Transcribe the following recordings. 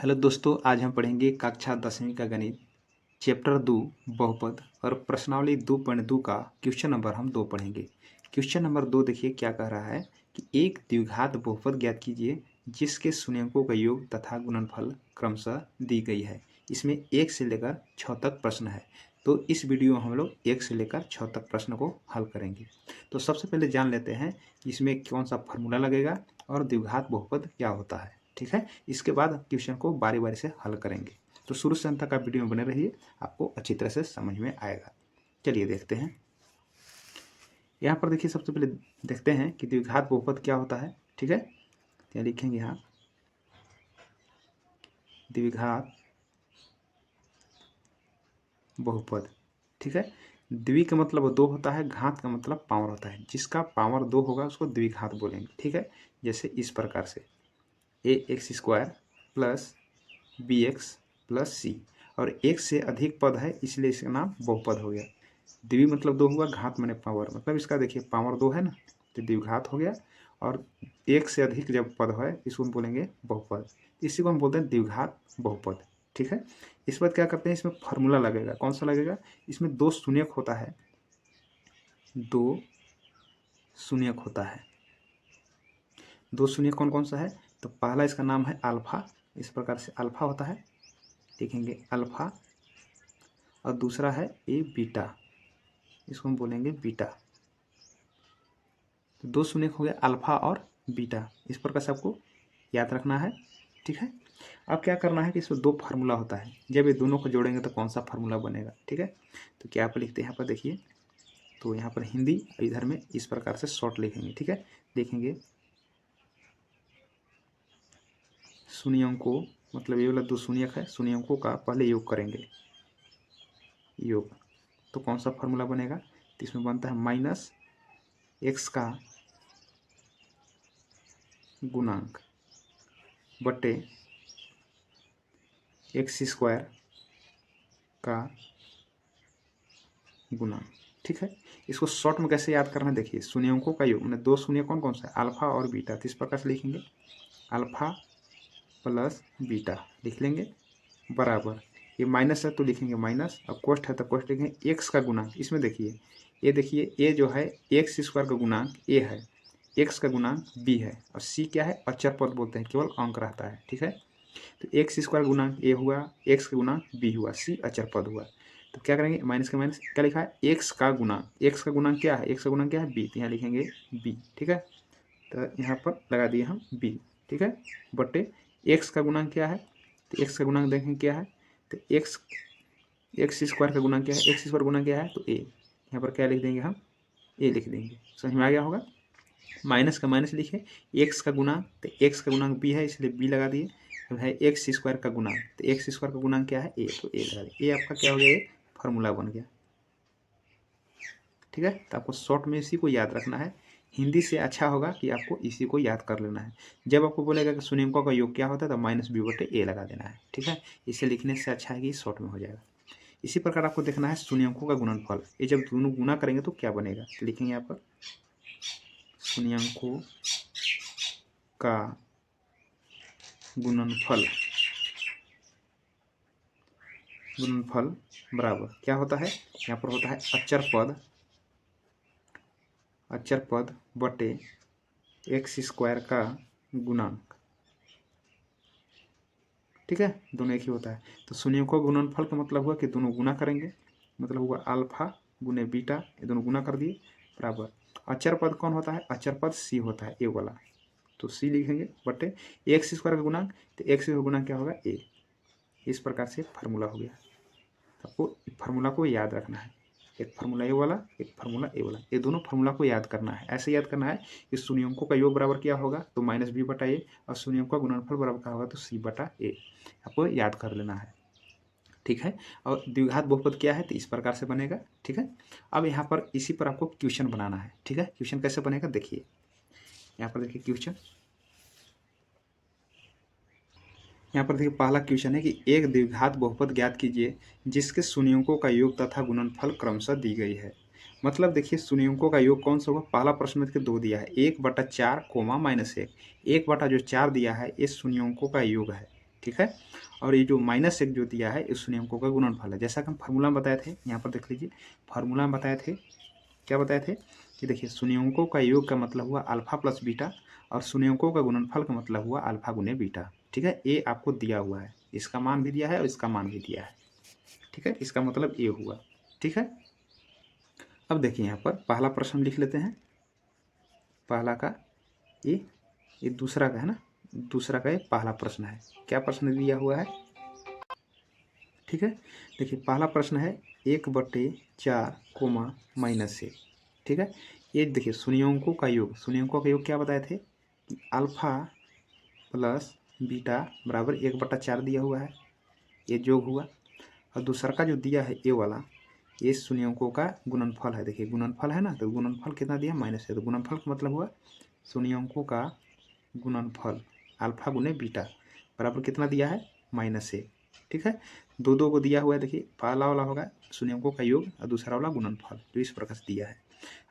Hello दोस्तों, आज हम पढ़ेंगे कक्षा 10वीं का गणित चैप्टर 2 बहुपद और प्रश्नावली 2.2 का क्वेश्चन नंबर हम 2 पढ़ेंगे। क्वेश्चन नंबर 2 देखिए क्या कह रहा है कि एक द्विघात बहुपद ज्ञात कीजिए जिसके शून्यकों का योग तथा गुणनफल क्रमशः दी गई है। इसमें 1 से लेकर 6 तक प्रश्न है। तो इस वीडियो में हम लोग 1 से लेकर 6 तक प्रश्न को हल करेंगे। तो सबसे पहले जान लेते हैं कि इसमें कौन सा फार्मूला लगेगा और द्विघात बहुपद क्या होता है। ठीक है, इसके बाद क्वेश्चन को बारी बारी से हल करेंगे। तो शुरू से अंत तक आप वीडियो में बने रहिए, आपको अच्छी तरह से समझ में आएगा। चलिए देखते हैं। यहाँ पर देखिए सबसे पहले देखते हैं कि द्विघात बहुपद क्या होता है। ठीक है, क्या लिखेंगे यहाँ, द्विघात बहुपद। ठीक है, द्वि का मतलब 2 होता है, घात का मतलब पावर होता है। जिसका पावर 2 होगा उसको द्विघात बोलेंगे। ठीक है, जैसे इस प्रकार से ax² प्लस bx प्लस सी, और एक से अधिक पद है इसलिए इसका नाम बहुपद हो गया। द्वि मतलब 2 हुआ, घात माने पावर, मतलब इसका देखिए पावर 2 है ना, तो द्विघात हो गया। और एक से अधिक जब पद है इसको हम बोलेंगे बहुपद, इसी को हम बोलते हैं द्विघात बहुपद। ठीक है, इस बात क्या करते हैं, इसमें फार्मूला लगेगा। कौन सा लगेगा, इसमें 2 शून्यक होता है, 2 शून्यक होता है। 2 शून्यक कौन कौन सा है, तो पहला इसका नाम है अल्फा, इस प्रकार से अल्फा होता है, लिखेंगे अल्फा। और दूसरा है ए बीटा, इसको हम बोलेंगे बीटा। तो 2 शून्यक हो गया अल्फा और बीटा, इस प्रकार से आपको याद रखना है। ठीक है, अब क्या करना है कि इसमें 2 फार्मूला होता है, जब ये दोनों को जोड़ेंगे तो कौन सा फार्मूला बनेगा। ठीक है, तो क्या आप लिखते हैं यहाँ पर देखिए, तो यहाँ पर हिंदी, इधर में इस प्रकार से शॉर्ट लिखेंगे। ठीक है, देखेंगे शून्यकों, मतलब ये वाला 2 शून्यक है, शून्यकों का पहले योग करेंगे, योग। तो कौन सा फार्मूला बनेगा, तो इसमें बनता है माइनस एक्स का गुणांक बटे x² का गुणांक। ठीक है, इसको शॉर्ट में कैसे याद करना है, देखिए शून्यकों का योग, मैंने 2 शून्य कौन कौन सा है, अल्फा और बीटा। तो इस प्रकार से लिखेंगे अल्फा प्लस बीटा, लिख लेंगे, बराबर, ये माइनस है तो लिखेंगे माइनस, और कोष्ट है तो कोष्ट लिखेंगे एक्स का गुणांक। इसमें देखिए ये देखिए, ए जो है x² का गुणांक ए है, एक्स का गुणांक बी है, और सी क्या है, अचर पद बोलते हैं, केवल अंक रहता है। ठीक है, तो x² गुणांक ए हुआ, एक्स का गुणांक बी हुआ, सी अचर पद हुआ। तो क्या करेंगे, माइनस का माइनस क्या लिखा है, एक्स का गुणांक, एक्स का गुणांक क्या है, एक्स का गुणांक क्या है बी, तो यहाँ लिखेंगे बी। ठीक है, तो यहाँ पर लगा दिए हम बी। ठीक है, बटे एक्स का गुणांक क्या है, तो एक्स का गुणांक देखें क्या है, तो x² का गुणांक क्या है, x² गुणांक क्या है, तो ए, यहाँ पर क्या लिख देंगे हम, ए लिख देंगे। समझ में आ गया होगा। माइनस का माइनस लिखे, एक्स का गुणांक, तो एक्स का गुणांक बी है इसलिए बी लगा दिए। अब है x² का गुणांक, तो x² का गुणांक क्या है, ए, तो ए लगा दिए। ए आपका क्या हो गया, ये फार्मूला बन गया। ठीक है, तो आपको शॉर्ट में इसी को याद रखना है। हिंदी से अच्छा होगा कि आपको इसी को याद कर लेना है। जब आपको बोलेगा कि शून्यकों का योग क्या होता है, तो माइनस बी बटे ए लगा देना है। ठीक है, इसे लिखने से अच्छा है कि शॉर्ट में हो जाएगा। इसी प्रकार आपको देखना है शून्यकों का गुणनफल, ये जब दोनों गुना करेंगे तो क्या बनेगा, तो लिखेंगे यहाँ पर शून्यकों का गुणनफल, गुणनफल बराबर क्या होता है, यहाँ पर होता है अचर पद बटे x² का गुणांक। ठीक है, दोनों एक ही होता है। तो शून्यकों का गुणनफल का मतलब हुआ कि दोनों गुना करेंगे, मतलब हुआ अल्फा गुने बीटा, ये दोनों गुना कर दिए, बराबर अचर पद कौन होता है, अचर पद सी होता है, ए वाला, तो सी लिखेंगे बटे x² का गुणांक, तो x का गुणांक क्या होगा, ए। इस प्रकार से फार्मूला हो गया। आपको फार्मूला को याद रखना है, एक फार्मूला ए वाला, एक फार्मूला ए वाला, ये दोनों फार्मूला को याद करना है। ऐसे याद करना है कि शून्यकों का योग बराबर क्या होगा, तो माइनस बी बटा ए, और शून्यकों का गुणनफल बराबर क्या होगा, तो सी बटा ए। आपको याद कर लेना है। ठीक है, और द्विघात बहुपद क्या है, तो इस प्रकार से बनेगा। ठीक है, अब यहाँ पर इसी पर आपको क्वेश्चन बनाना है। ठीक है, क्वेश्चन कैसे बनेगा, देखिए यहाँ पर देखिए क्वेश्चन, यहाँ पर देखिए पहला क्वेश्चन है कि एक द्विघात बहुपद ज्ञात कीजिए जिसके शून्यकों का योग तथा गुणनफल क्रमशः दी गई है। मतलब देखिए शून्यकों का योग कौन सा होगा, पहला प्रश्न में देखिए 2 दिया है, 1/4 कोमा -1, 1/4 जो 4 दिया है ये शून्यकों का योग है। ठीक है। और ये जो -1 जो दिया है इस शून्यंकों का गुणनफल है। जैसा कि हम फार्मूला में बताए थे, यहाँ पर देख लीजिए फार्मूला में बताए थे, क्या बताए थे कि देखिए शून्यंकों का योग का मतलब हुआ अल्फा प्लस बीटा और शून्यंकों का गुणनफल का मतलब हुआ अल्फा गुने बीटा। ठीक है, ए आपको दिया हुआ है, इसका मान भी दिया है और इसका मान भी दिया है। ठीक है, इसका मतलब ए हुआ। ठीक है, अब देखिए यहाँ पर पहला प्रश्न लिख लेते हैं। पहला का ये दूसरा का है ना, दूसरा का ये पहला प्रश्न है। क्या प्रश्न दिया हुआ है? ठीक है, देखिए पहला प्रश्न है 1/4 कोमा -1। ठीक है, ये देखिए शून्यंकों का योग, शून्यंकों का योग क्या बताए थे कि अल्फा प्लस बीटा बराबर 1/4 दिया हुआ है, ये योग हुआ। और दूसरा का जो दिया है ए वाला, ये शून्यंकों का गुणनफल है। देखिए गुणनफल है ना, तो गुणनफल कितना दिया? -है। तो गुणनफल का मतलब हुआ शून्यंकों का गुणनफल अल्फा गुने बीटा बराबर कितना दिया है? -1। ठीक है, दो दो को दिया हुआ है। देखिए पहला वाला होगा शून्यंकों का योग और दूसरा वाला गुणनफल, जो इस प्रकार से दिया है।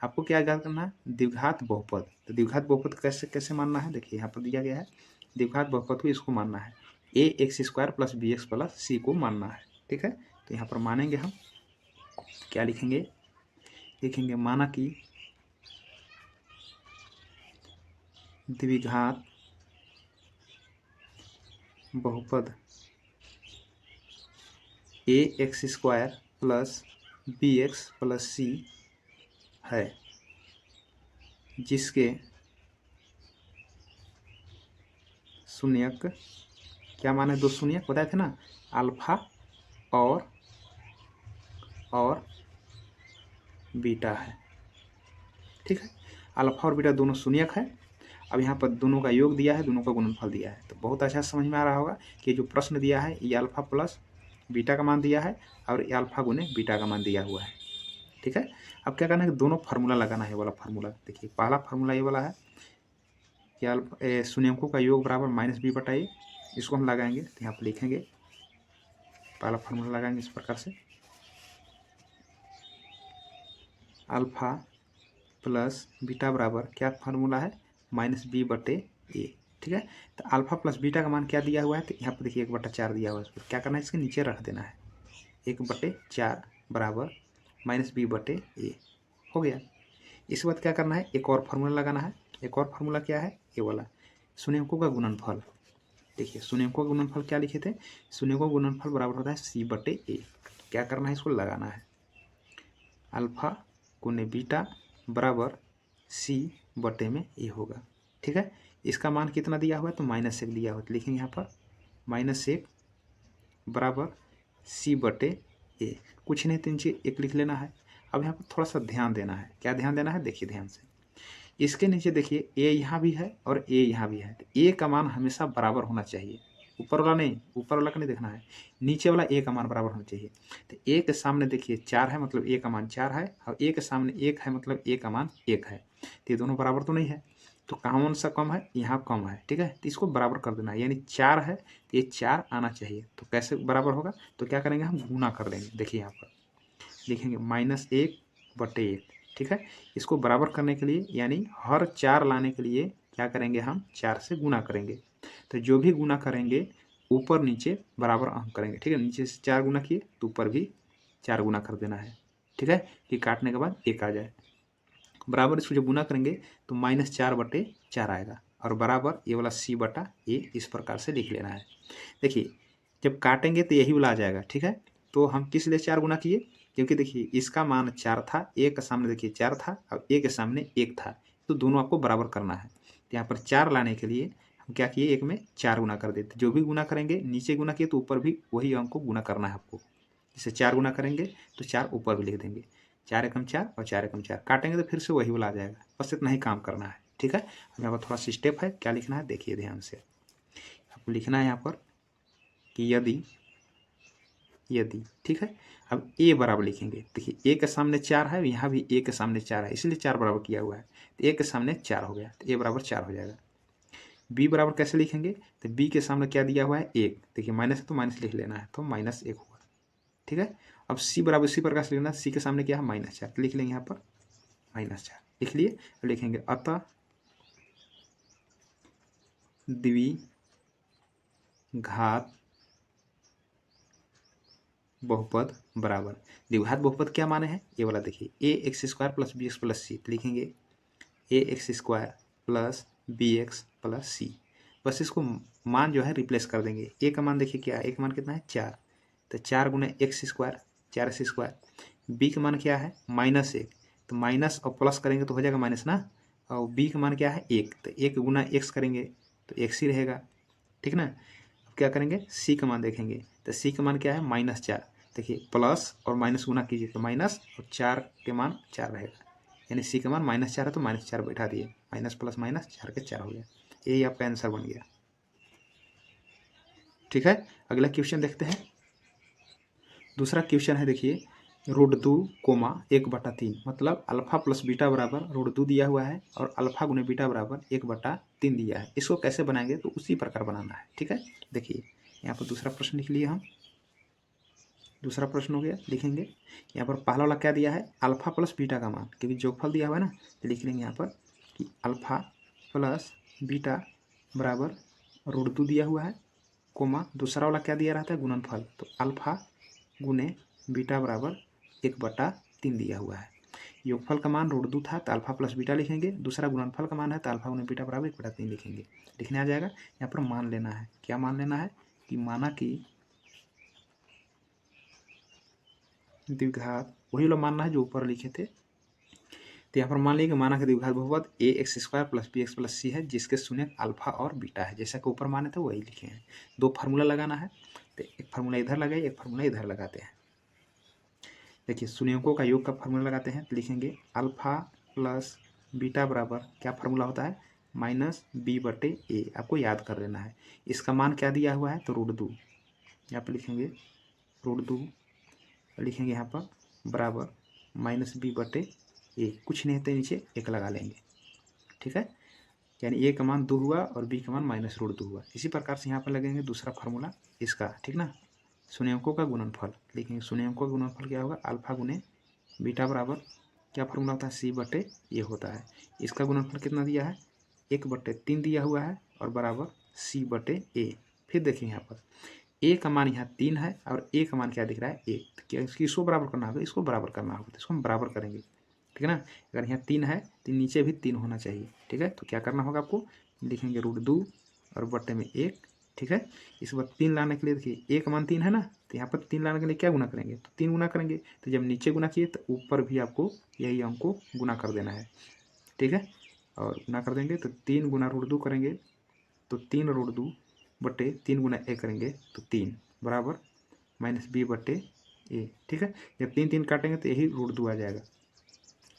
आपको क्या याद करना है? द्विघात बहुपद। तो द्विघात बहुपद कैसे कैसे मानना है? देखिए यहाँ पर दिया गया है द्विघात बहुपद को इसको मानना है, ax² + bx + c को मानना है। ठीक है, तो यहाँ पर मानेंगे हम, क्या लिखेंगे? लिखेंगे माना कि द्विघात बहुपद ax² + bx + c है, जिसके शून्यक क्या माने? दो शून्यक बताए थे ना, अल्फा और बीटा है। ठीक है, अल्फा और बीटा दोनों शून्यक है। अब यहाँ पर दोनों का योग दिया है, दोनों का गुणनफल दिया है, तो बहुत अच्छा समझ में आ रहा होगा कि जो प्रश्न दिया है ये अल्फा प्लस बीटा का मान दिया है और ये अल्फा गुने बीटा का मान दिया हुआ है। ठीक है, अब क्या करना है कि दोनों फार्मूला लगाना है। वाला फार्मूला देखिए, पहला फार्मूला ये वाला है कि शून्यंकों का योग बराबर -b/a, इसको हम लगाएंगे। तो यहाँ पर लिखेंगे, पहला फार्मूला लगाएंगे इस प्रकार से, अल्फा प्लस बीटा बराबर क्या फार्मूला है? -b/a। ठीक है, तो अल्फा प्लस बीटा का मान क्या दिया हुआ है? तो यहाँ पर देखिए 1/4 दिया हुआ है। इस पर क्या करना है? इसके नीचे रख देना है, 1/4 बराबर -b/a हो गया। इसके बाद क्या करना है? एक और फार्मूला लगाना है। एक और फार्मूला क्या है? ये वाला, शून्यंकों का गुणनफल। देखिए शून्यंकों का गुणनफल क्या लिखे थे? शून्यंकों का गुणनफल बराबर होता है c/a। क्या करना है? इसको लगाना है, अल्फा गुने बीटा बराबर c/a होगा। ठीक है, इसका मान कितना दिया हुआ है? तो -1 दिया हुआ है, तो लिखेंगे यहाँ पर -1 बराबर c/a। कुछ नहीं, तो नीचे 1 लिख लेना है। अब यहाँ पर थोड़ा सा ध्यान देना है। क्या ध्यान देना है? देखिए ध्यान से, इसके नीचे देखिए a यहाँ भी है और a यहाँ भी है, तो a का मान हमेशा बराबर होना चाहिए। ऊपर वाला नहीं, ऊपर वाला का नहीं देखना है, नीचे वाला a का मान बराबर होना चाहिए। तो a के सामने देखिए 4 है, मतलब a का मान 4 है, और a के सामने 1 है, मतलब a का मान 1 है। तो ये दोनों बराबर तो नहीं है, तो कौन सा कम है? यहाँ कम है। ठीक है, तो इसको बराबर कर देना है, यानी 4 है तो ये 4 आना चाहिए। तो कैसे बराबर होगा? तो क्या करेंगे? हम गुना कर देंगे। देखिए यहाँ पर लिखेंगे -1/1। ठीक है, इसको बराबर करने के लिए यानी हर 4 लाने के लिए क्या करेंगे? हम 4 से गुना करेंगे। तो जो भी गुना करेंगे ऊपर नीचे बराबर हम करेंगे। ठीक है, नीचे से 4 गुना किए तो ऊपर भी 4 गुना कर देना है। ठीक है, कि काटने के बाद 1 आ जाए। बराबर इसको जब गुना करेंगे तो -4/4 आएगा, और बराबर ये वाला c/a इस प्रकार से लिख लेना है। देखिए जब काटेंगे तो यही वाला आ जाएगा। ठीक है, तो हम किस लिए 4 गुना किए? क्योंकि देखिए इसका मान 4 था, a के सामने देखिए 4 था और a के सामने 1 था, तो दोनों आपको बराबर करना है। तो यहाँ पर 4 लाने के लिए हम क्या किए? 1 में 4 गुना कर देते। जो भी गुना करेंगे, नीचे गुना किए तो ऊपर भी वही अंक को गुना करना है आपको। जैसे 4 गुना करेंगे तो 4 ऊपर भी लिख देंगे, 4 एकम 4 और 4 एकम 4, काटेंगे तो फिर से वही वाला आ जाएगा। बस इतना ही काम करना है। ठीक है, अब यहाँ पर थोड़ा सा स्टेप है, क्या लिखना है देखिए ध्यान से। आपको लिखना है यहाँ पर कि यदि ठीक है, अब a बराबर लिखेंगे। देखिए a के सामने 4 है, यहाँ भी a के सामने 4 है, इसलिए 4 बराबर किया हुआ है, तो a के सामने 4 हो गया, तो a बराबर 4 हो जाएगा। b बराबर कैसे लिखेंगे? तो b के सामने क्या दिया हुआ है? 1। देखिए माइनस है तो माइनस लिख लेना है, तो -1 होगा। ठीक है, अब c बराबर इसी प्रकार से लिखना है, c के सामने क्या है? -4, लिख लेंगे यहाँ पर -4 लिख लिए। लिखेंगे अतः घात बहुपद बराबर, द्विघात बहुपद क्या माने हैं ये वाला देखिए, A X square plus B X plus C, लिखेंगे A X square plus B X plus C. बस इसको मान जो है रिप्लेस कर देंगे। ए का मान देखिए क्या है, ए का मान कितना है 4, तो 4 गुना X square 4x square, B का मान क्या है -1, तो माइनस और प्लस करेंगे तो हो जाएगा माइनस ना, और बी का मान क्या है 1, तो 1 गुना एक्स करेंगे तो एक्स ही रहेगा, ठीक ना। अब क्या करेंगे सी का मान देखेंगे, तो सी का मान क्या है -4, देखिए प्लस और माइनस गुना कीजिए तो माइनस, और 4 के मान 4 रहेगा, यानी सी का मान -4 है तो -4 बैठा दिए, माइनस प्लस माइनस 4 के 4 हो गया, यही आपका आंसर बन गया। ठीक है, अगला क्वेश्चन देखते हैं। दूसरा क्वेश्चन है देखिए, √2, 1/3, मतलब अल्फा प्लस बीटा बराबर √2 दिया हुआ है और अल्फा गुने बीटा बराबर 1/3 दिया है। इसको कैसे बनाएंगे तो उसी प्रकार बनाना है। ठीक है, देखिए यहाँ पर दूसरा प्रश्न लिख लिए हम, दूसरा प्रश्न हो गया, लिखेंगे यहाँ पर पहला वाला क्या दिया है अल्फा प्लस बीटा का मान, क्योंकि जोगफल दिया हुआ है ना, तो लिख लेंगे यहाँ पर कि अल्फा प्लस बीटा बराबर √2 दिया हुआ है, कोमा दूसरा वाला क्या दिया रहता है गुणनफल, तो अल्फा गुने बीटा बराबर 1/3 दिया हुआ है। योगफल का मान √2 था तो अल्फा प्लस बीटा लिखेंगे, दूसरा गुणनफल का मान है तो अल्फा गुने बीटा बराबर 1/3 लिखेंगे, लिखने आ जाएगा। यहाँ पर मान लेना है, क्या मान लेना है कि माना कि द्विघात, वही लोग मानना है जो ऊपर लिखे थे, तो यहाँ पर मान लीजिए कि माना कि द्विघात बहुपद A X square plus B X plus C है, जिसके शून्य अल्फा और बीटा है, जैसा कि ऊपर माने थे वही लिखे हैं। दो फार्मूला लगाना है, तो एक फार्मूला इधर लगाइए, एक फार्मूला इधर लगाते हैं। देखिए शून्यों का योग का फार्मूला लगाते हैं, तो लिखेंगे अल्फा प्लस बीटा बराबर क्या फार्मूला होता है -b/a, आपको याद कर लेना है। इसका मान क्या दिया हुआ है तो √2, यहाँ पर लिखेंगे √2, लिखेंगे यहाँ पर बराबर -b/a, कुछ नहीं तो नीचे 1 लगा लेंगे। ठीक है, यानी ए का मान 2 हुआ और बी का मान -√2 हुआ। इसी प्रकार से यहाँ पर लगेंगे दूसरा फार्मूला इसका, ठीक ना, शून्यों का गुणनफल, लिखेंगे शून्यों का गुणनफल क्या होगा अल्फा गुने बीटा बराबर क्या फार्मूला होता है c/a होता है। इसका गुणनफल कितना दिया है 1/3 दिया हुआ है और बराबर c/a। फिर देखिए यहाँ पर ए का मान यहाँ 3 है और ए का मान क्या दिख रहा है 1, तो क्या इसको बराबर करना होगा, इसको बराबर करना होगा, तो इसको हम बराबर करेंगे। ठीक है ना, अगर यहाँ 3 है तो नीचे भी 3 होना चाहिए। ठीक है, तो क्या करना होगा आपको, लिखेंगे √2 और बट्टे में 1। ठीक है, इस बार 3 लाने के लिए देखिए ए का मान 3 है ना, तो यहाँ पर 3 लाने के लिए क्या गुना करेंगे तो 3 गुना करेंगे, तो जब नीचे गुना किए तो ऊपर भी आपको यही अंक को गुना कर देना है। ठीक है, और गुना कर देंगे तो 3 गुना √2 करेंगे तो 3√2 बटे 3 गुना ए करेंगे तो 3 बराबर -b/a। ठीक है, जब 3 काटेंगे तो यही √2 आ जाएगा।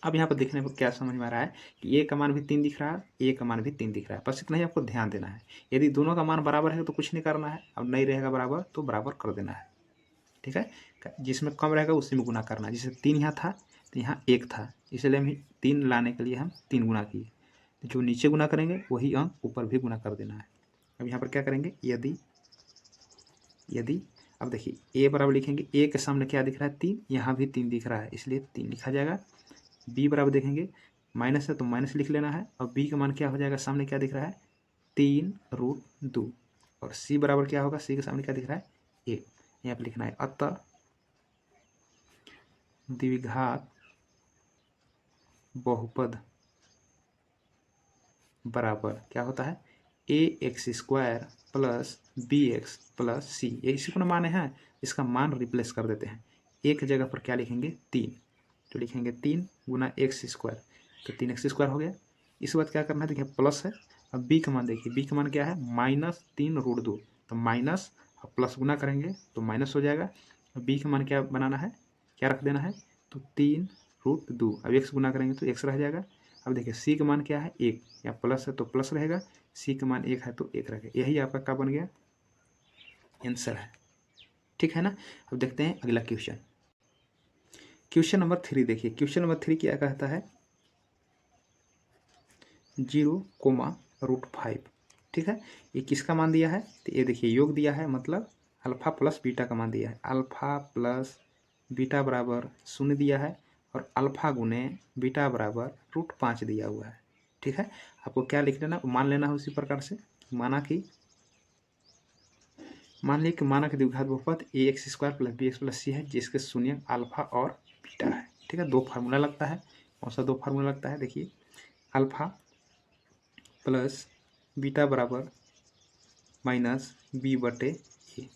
अब यहाँ पर देखने पर क्या समझ में आ रहा है कि ए का मान भी 3 दिख रहा है, ए का मान भी 3 दिख रहा है, बस इतना ही आपको ध्यान देना है। यदि दोनों का मान बराबर है तो कुछ नहीं करना है, अब नहीं रहेगा बराबर तो बराबर कर देना है। ठीक है, जिसमें कम रहेगा उसी में गुना करना है। जैसे 3 यहाँ था तो यहाँ 1 था, इसलिए हम 3 लाने के लिए हम 3 गुना किए, तो जो नीचे गुना करेंगे वही अंक ऊपर भी गुना कर देना है। अब यहाँ पर क्या करेंगे यदि अब देखिए ए बराबर लिखेंगे, ए के सामने क्या दिख रहा है 3, यहाँ भी 3 दिख रहा है इसलिए 3 लिखा जाएगा। बी बराबर देखेंगे माइनस है तो माइनस लिख लेना है, और बी का मान क्या हो जाएगा सामने क्या दिख रहा है 3√2, और सी बराबर क्या होगा सी के सामने क्या दिख रहा है 1, यहाँ पर लिखना है। अतः द्विघात बहुपद बराबर क्या होता है ax² प्लस bx प्लस सी, ये इसी को माने हैं, इसका मान रिप्लेस कर देते हैं। एक जगह पर क्या लिखेंगे 3, तो लिखेंगे 3 गुना x², तो 3x² हो गया। इस बात क्या करना है देखिए प्लस है, अब b का मान देखिए, b का मान क्या है -3√2, तो माइनस और प्लस गुना करेंगे तो माइनस हो जाएगा। b का मान क्या बनाना है, क्या रख देना है तो 3√2, अब x गुना करेंगे तो x रह जाएगा। अब देखिए c का मान क्या है 1, या प्लस है तो प्लस रहेगा, c का मान 1 है तो 1 रहेगा, यही आपका क्या बन गया आंसर है। ठीक है ना, अब देखते हैं अगला क्वेश्चन। क्वेश्चन नंबर 3 देखिए, क्वेश्चन नंबर 3 क्या कहता है 0, ठीक है, ये किसका मान दिया है तो ये देखिए योग दिया है, मतलब अल्फा प्लस बीटा का मान दिया है। अल्फा प्लस बीटा बराबर 0 दिया है और अल्फा गुने बीटा बराबर √5 दिया हुआ है। ठीक है, आपको क्या लिख लेना मान लेना है उसी प्रकार से, माना कि मान लीजिए कि मानक द्विघात बहुपद A X square plus B X plus C है जिसके शून्य अल्फा और बीटा है। ठीक है, दो फार्मूला लगता है। कौन सा दो फार्मूला लगता है? देखिए, अल्फा प्लस बीटा बराबर माइनस बी बटे ए।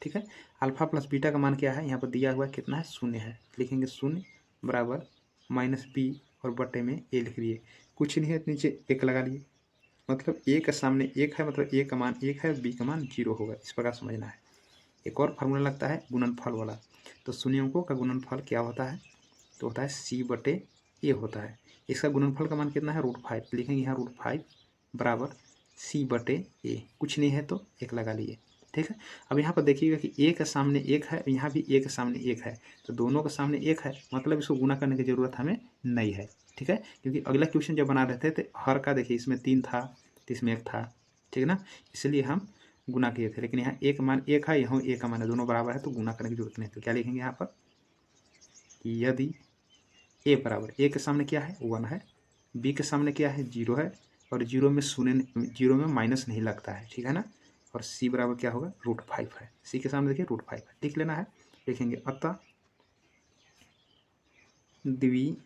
ठीक है, अल्फा प्लस बीटा का मान क्या है? यहाँ पर दिया हुआ कितना है? शून्य है। लिखेंगे शून्य बराबर माइनस बी और बटे में ए लिख लिए। कुछ नहीं है, नीचे एक लगा लिए। मतलब ए के सामने एक है, मतलब ए का मान एक है, बी का मान 0 होगा। इस प्रकार समझना है। एक और फार्मूला लगता है गुणनफल वाला। तो शून्य अंकों का गुणनफल क्या होता है? तो होता है सी बटे ए होता है। इसका गुणनफल का मान कितना है? √5। लिखेंगे यहाँ √5 बराबर सी बटे ए। कुछ नहीं है तो एक लगा लिए। ठीक है, अब यहाँ पर देखिएगा कि ए के सामने एक है, यहाँ भी ए के सामने एक है, तो दोनों के सामने एक है, मतलब इसको गुना करने की जरूरत हमें नहीं है। ठीक है, क्योंकि अगला क्वेश्चन जब बना रहे थे तो हर का देखिए इसमें 3 था तो इसमें 1 था। ठीक है ना, इसलिए हम गुना किए थे। लेकिन यहाँ एक मान एक है, यहाँ एक का मान है, दोनों बराबर है तो गुना करने की जरूरत नहीं। तो क्या लिखेंगे यहाँ पर? यदि ए बराबर, ए के सामने क्या है? 1 है, बी के सामने क्या है? 0 है, और 0 में शून्य, 0 में माइनस नहीं लगता है। ठीक है ना, और सी बराबर क्या होगा? √5 है। सी के सामने देखिए √5 है, लिख लेना है। लिखेंगे अतः द्विघात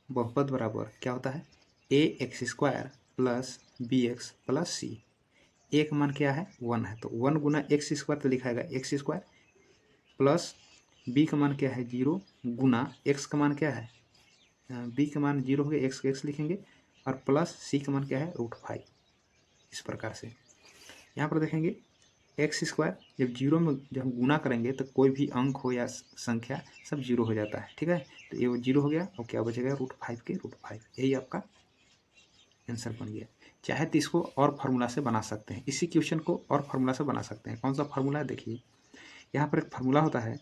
बहुपद बराबर क्या होता है? A X square plus B X plus C. A का मान क्या है? 1 है, तो 1 गुना एक्स स्क्वायर तो लिखाएगा एक्स स्क्वायर, प्लस बी का मान क्या है? 0 गुना एक्स का मान क्या है? बी का मान 0 हो गया, एक्स एक्स लिखेंगे, और प्लस सी का मान क्या है? √5। इस प्रकार से यहाँ पर देखेंगे एक्स स्क्वायर जब 0 में जब हम गुना करेंगे तो कोई भी अंक हो या संख्या सब 0 हो जाता है। ठीक है, तो ये 0 हो गया और क्या बचेगा? √5 के √5। यही आपका आंसर बन गया। चाहे तो इसको और फार्मूला से बना सकते हैं, इसी क्वेश्चन को और फार्मूला से बना सकते हैं। कौन सा फार्मूला है? देखिए, यहाँ पर एक फार्मूला होता है,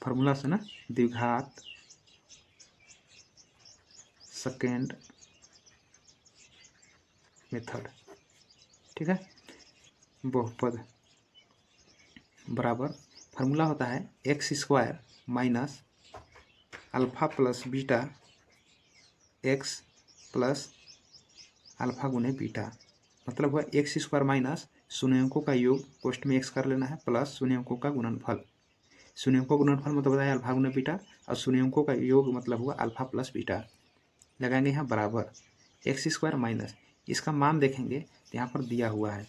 फार्मूला से ना द्विघात सेकेंड मेथड। ठीक है, बहुपद बराबर फार्मूला होता है x square minus alpha plus beta x plus alpha गुने बीटा। मतलब हुआ एक्स स्क्वायर माइनस शून्य अंकों का योग, कोष्ठ में एक्स कर लेना है, प्लस शून्य अंकों का गुणनफल। शून्य अंकों का गुणनफल मतलब बताया अल्फा गुने बीटा, और शून्य अंकों का योग मतलब हुआ अल्फा प्लस बीटा। लगाएंगे यहाँ बराबर एक्स स्क्वायर माइनस, इसका मान देखेंगे तो यहाँ पर दिया हुआ है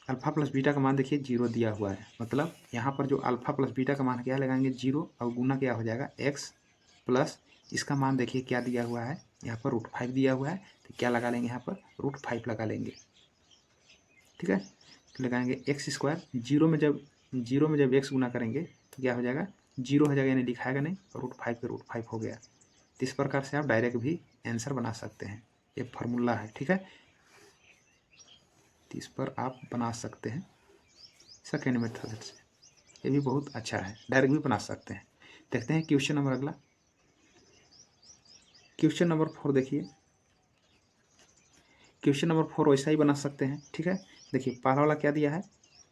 अल्फा प्लस बीटा का मान देखिए 0 दिया हुआ है। मतलब यहाँ पर जो अल्फा प्लस बीटा का मान क्या लगाएंगे? 0, और गुना क्या हो जाएगा? एक्स प्लस इसका मान देखिए क्या दिया हुआ है? यहाँ पर √5 दिया हुआ है, तो क्या लगा लेंगे? यहाँ पर √5 लगा लेंगे। ठीक है, तो लगाएंगे एक्स स्क्वायर, 0 में जब एक्स गुना करेंगे तो क्या हो जाएगा? 0 हो जाएगा, यानी लिखाएगा नहीं, √5 पे √5 हो गया। तो इस प्रकार से आप डायरेक्ट भी आंसर बना सकते हैं, ये फार्मूला है। ठीक है, तो इस पर आप बना सकते हैं सेकेंड मेथड से, ये भी बहुत अच्छा है, डायरेक्ट भी बना सकते हैं। देखते हैं क्वेश्चन नंबर अगला। क्वेश्चन नंबर 4 देखिए, क्वेश्चन नंबर 4 वैसा ही बना सकते हैं। ठीक है, देखिए पहला वाला क्या दिया है?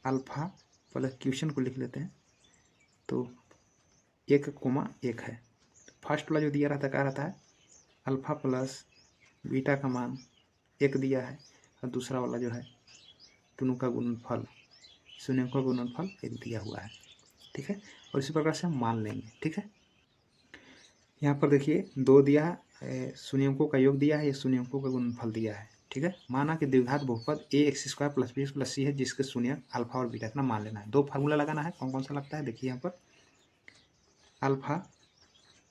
अल्फा, पहले क्वेश्चन को लिख लेते हैं। तो 1,1 है, फर्स्ट वाला जो दिया रहता है क्या रहता है? अल्फा प्लस बीटा का मान 1 दिया है, और दूसरा वाला जो है दोनों का गुणनफल, शून्य का गुणनफल 1 दिया हुआ है। ठीक है, और इसी प्रकार से हम मान लेंगे। ठीक है, यहाँ पर देखिए 2 दिया है, शून्य अंकों का योग दिया है, ये शून्य अंकों का गुणनफल दिया है। ठीक है, माना कि द्विघात बहुपद A X square plus B plus C है जिसके शून्य अल्फा और बीटा इतना मान लेना है। 2 फार्मूला लगाना है, कौन कौन सा लगता है? देखिए यहाँ पर अल्फा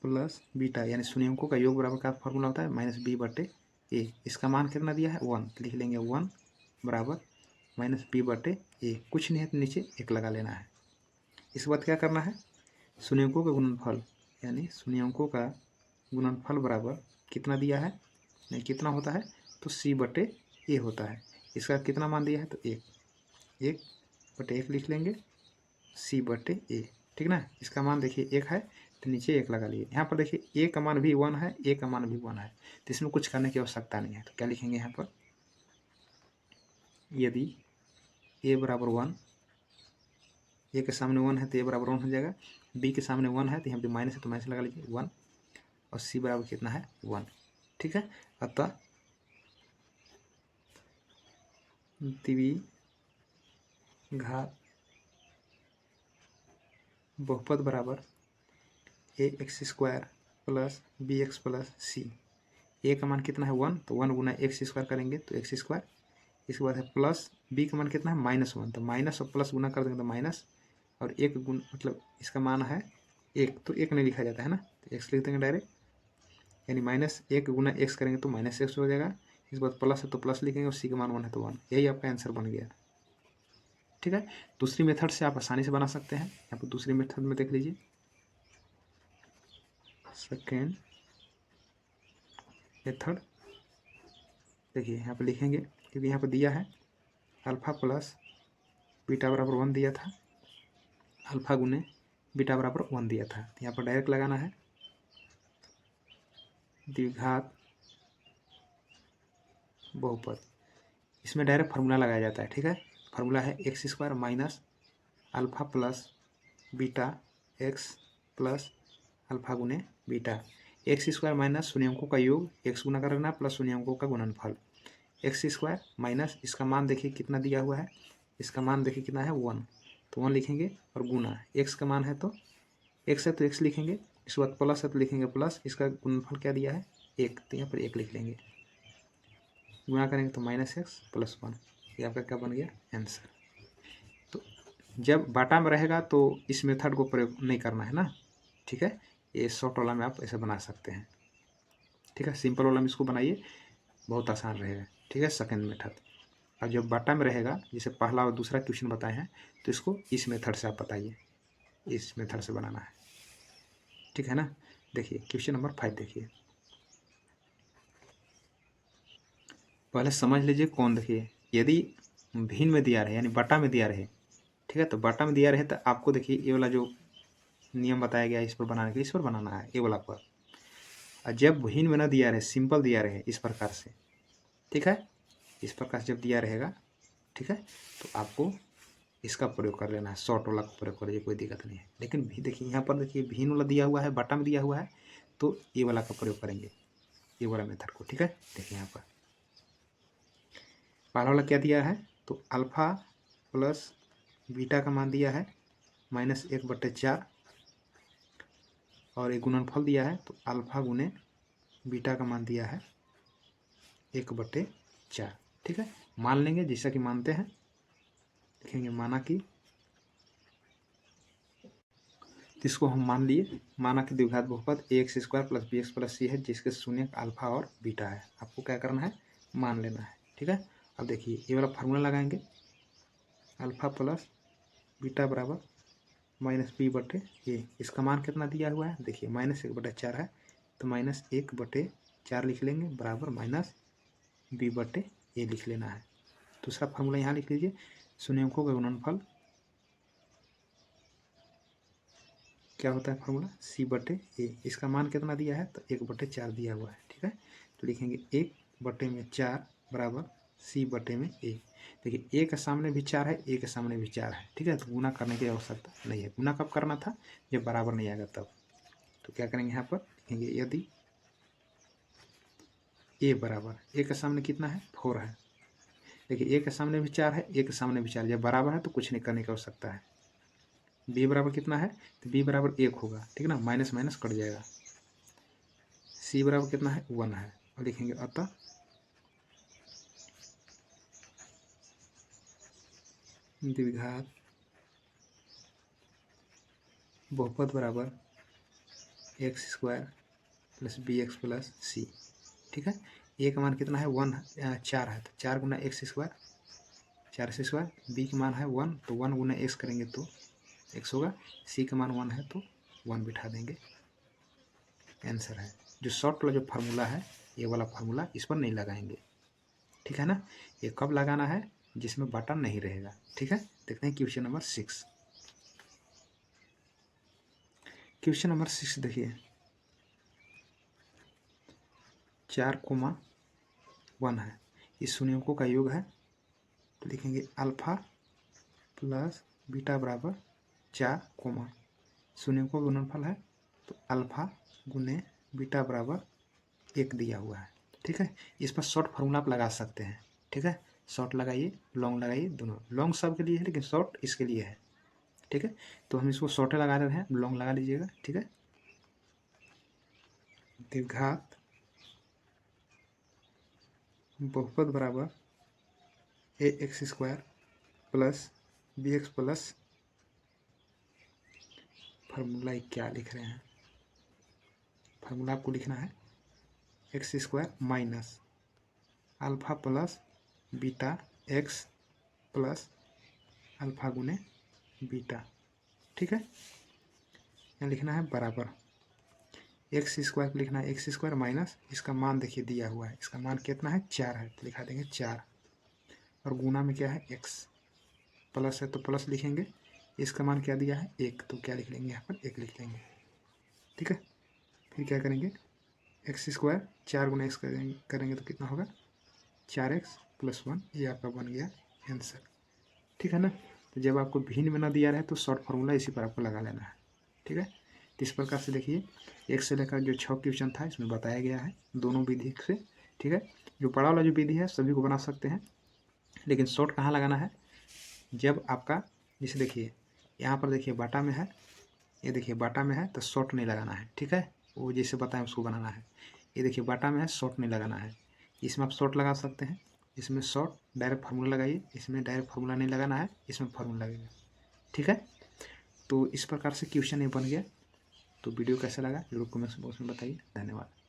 प्लस बीटा यानी शून्य अंकों का योग बराबर का फार्मूला होता है माइनस बी बटे ए। इसका मान कितना दिया है? 1, लिख लेंगे 1 बराबर माइनस बी बटे ए। कुछ नहीं है तो नीचे 1 लगा लेना है। इसके बाद क्या करना है? शून्य अंकों का गुणनफल, यानी शून्य अंकों का गुणनफल बराबर कितना दिया है? नहीं, कितना होता है? तो सी बटे ए होता है। इसका कितना मान दिया है? तो 1, 1 बटे 1 लिख लेंगे, सी बटे ए। ठीक ना, इसका मान देखिए 1 है तो नीचे 1 लगा लिए। यहाँ पर देखिए ए का मान भी 1 है, ए का मान भी 1 है, तो इसमें कुछ करने की आवश्यकता नहीं है। तो क्या लिखेंगे यहाँ पर? यदि ए बराबर 1, ए के सामने 1 है तो ए बराबर 1 हो जाएगा, बी के सामने 1 है तो यहाँ पे माइनस है तो माइनस लगा लीजिए 1, और सी बराबर कितना है? 1। ठीक है, अतः द्विघात बहुपद बराबर ax² plus bx plus c। ए का मान कितना है 1, तो 1 गुना x² करेंगे तो x²। इसके बाद है प्लस b का मान कितना है -1, तो माइनस और प्लस गुना कर देंगे तो माइनस, और एक गुण मतलब इसका मान है 1, तो 1 नहीं लिखा जाता है ना, तो x लिख देंगे डायरेक्ट, यानी -1 गुना x करेंगे तो -x हो जाएगा। इसके बाद प्लस है तो प्लस लिखेंगे और c का मान 1 है तो 1। यही आपका आंसर बन गया। ठीक है, दूसरी मेथड से आप आसानी से बना सकते हैं। यहाँ पर दूसरी मेथड में देख लीजिए, सेकेंड मेथड देखिए यहाँ पे लिखेंगे, क्योंकि यहाँ पे दिया है अल्फा प्लस बीटा बराबर 1 दिया था, अल्फा गुने बीटा बराबर 1 दिया था, तो यहाँ पर डायरेक्ट लगाना है द्विघात बहुपद। इसमें डायरेक्ट फार्मूला लगाया जाता है। ठीक है, फार्मूला है x² minus alpha plus beta x plus alpha गुने बीटा। x² माइनस शून्यंकों का योग, x गुना करना प्लस शून्यंकों का गुणनफल। x² माइनस इसका मान देखिए कितना दिया हुआ है, इसका मान देखिए कितना है 1, तो 1 लिखेंगे, और गुना x का मान है तो x है तो x लिखेंगे, इसके बाद प्लस है तो लिखेंगे प्लस, इसका गुणनफल क्या दिया है 1, तो यहाँ पर 1 लिख लेंगे, गुना करेंगे तो -x प्लस 1। ये आपका क्या बन गया आंसर। तो जब बाटा में रहेगा तो इस मेथड को प्रयोग नहीं करना है ना। ठीक है, ये शॉर्ट वाला में आप ऐसे बना सकते हैं। ठीक है, सिंपल वाला में इसको बनाइए, बहुत आसान रहेगा। ठीक है, सेकंड मेथड। और जब बाटा में रहेगा, जैसे पहला और दूसरा क्वेश्चन बताए हैं, तो इसको इस मेथड से आप बताइए, इस मेथड से बनाना है। ठीक है ना, देखिए क्वेश्चन नंबर 5 देखिए, पहले समझ लीजिए कौन। देखिए यदि भिन्न में दिया रहे यानी बटा में दिया रहे, ठीक है, तो बटा में दिया रहे तो आपको देखिए ये वाला जो नियम बताया गया है इस पर बनाने के लिए, इस पर बनाना है ये वाला पर। और जब भिन्न में न दिया रहे, सिंपल दिया रहे इस प्रकार से, ठीक है, इस प्रकार से जब दिया रहेगा, ठीक है, तो आपको इसका प्रयोग कर लेना है, शॉर्ट वाला का प्रयोग करिए, कोई दिक्कत नहीं है। लेकिन भी देखिए यहाँ पर देखिए भिन्न वाला दिया हुआ है, बटा में दिया हुआ है, तो ये वाला का प्रयोग करेंगे, ये वाला मेथड को। ठीक है, देखिए यहाँ पर पहला वाला क्या दिया है, तो अल्फा प्लस बीटा का मान दिया है -1/4, और एक गुणनफल दिया है तो अल्फा गुने बीटा का मान दिया है 1/4। ठीक है, मान लेंगे जैसा कि मानते हैं, लिखेंगे माना कि, इसको हम मान लिए, माना कि द्विघात बहुपद ax² plus bx plus c है, जिसके शून्य अल्फा और बीटा है। आपको क्या करना है, मान लेना है। ठीक है, अब देखिए ये वाला फार्मूला लगाएंगे, अल्फा प्लस बीटा बराबर -b/a। इसका मान कितना दिया हुआ है, देखिए -1/4 है, तो -1/4 लिख लेंगे, बराबर -b/a लिख लेना है। दूसरा फार्मूला यहाँ लिख लीजिए, शून्यंकों का गुणनफल क्या होता है, फार्मूला c/a। इसका मान कितना दिया है, तो 1/4 दिया हुआ है। ठीक है, तो लिखेंगे 1/4 बराबर c/a। देखिए a के सामने भी 4 है, a के सामने भी 4 है। ठीक है, तो गुना करने की आवश्यकता नहीं है। गुना कब करना था, जब बराबर नहीं आएगा तब। तो क्या करेंगे यहाँ पर, लिखेंगे यदि a बराबर, a के सामने कितना है 4 है, देखिए a के सामने भी 4 है, a के सामने भी 4, जब बराबर है तो कुछ नहीं करने की आवश्यकता है। b बराबर कितना है, तो b बराबर 1 होगा। ठीक है ना, माइनस माइनस कट जाएगा। c बराबर कितना है 1 है, और लिखेंगे अतः द्विघात बहुपद बराबर x² plus bx plus c। ठीक है, a का मान कितना है 4 है, तो 4 गुना x², 4x², b का मान है 1, तो 1 गुना x करेंगे तो x होगा, c का मान 1 है तो 1 बिठा देंगे, आंसर है। जो शॉर्ट वाला जो फार्मूला है, ये वाला फार्मूला इस पर नहीं लगाएंगे। ठीक है ना, ये कब लगाना है, जिसमें बटन नहीं रहेगा। ठीक है, देखते हैं क्वेश्चन नंबर 6। क्वेश्चन नंबर 6 देखिए, 4,1 है, इस शून्यंकों का योग है, तो लिखेंगे अल्फा प्लस बीटा बराबर 4, शून्यंकों का गुणनफल है, तो अल्फा गुने बीटा बराबर 1 दिया हुआ है। ठीक है, इस पर शॉर्ट फार्मूला आप लगा सकते हैं। ठीक है, शॉर्ट लगाइए, लॉन्ग लगाइए, दोनों। लॉन्ग सब के लिए है लेकिन शॉर्ट इसके लिए है, ठीक है। तो हम इसको शॉर्ट लगा रहे हैं, लॉन्ग लगा लीजिएगा, ठीक है। द्विघात बहुपद बराबर ax² plus bx plus, formula क्या लिख रहे हैं, फार्मूला आपको लिखना है x² minus alpha plus beta x plus alpha गुने बीटा, ठीक है। यहाँ लिखना है बराबर x² को लिखना है x² माइनस, इसका मान देखिए दिया हुआ है, इसका मान कितना है 4 है, तो लिखा देंगे 4, और गुना में क्या है x, प्लस है तो प्लस लिखेंगे, इसका मान क्या दिया है 1, तो क्या लिख लेंगे यहाँ पर 1 लिख लेंगे, ठीक है। फिर क्या करेंगे x², 4 गुना x करेंगे तो कितना होगा 4x + 1, ये आपका बन गया आंसर, ठीक है ना। तो जब आपको भिन्न में ना दिया रहे तो शॉर्ट फार्मूला इसी पर आपको लगा लेना है, ठीक है। तो इस प्रकार से देखिए 1 से लेकर जो 6 क्वेश्चन था इसमें बताया गया है दोनों विधि से, ठीक है। जो बड़ा वाला जो विधि है सभी को बना सकते हैं, लेकिन शॉर्ट कहाँ लगाना है, जब आपका जैसे देखिए यहाँ पर देखिए बाटा में है, ये देखिए बाटा में है तो शॉर्ट नहीं लगाना है, ठीक है। वो जैसे बताएं उसको बनाना है। ये देखिए बाटा में है, शॉर्ट नहीं लगाना है, इसमें आप शॉर्ट लगा सकते हैं, इसमें शॉर्ट डायरेक्ट फार्मूला लगाइए, इसमें डायरेक्ट फार्मूला नहीं लगाना है, इसमें फार्मूला लगेगा, ठीक है। तो इस प्रकार से क्वेश्चन ये बन गया। तो वीडियो कैसा लगा जरूर कमेंट बॉक्स में बताइए। धन्यवाद।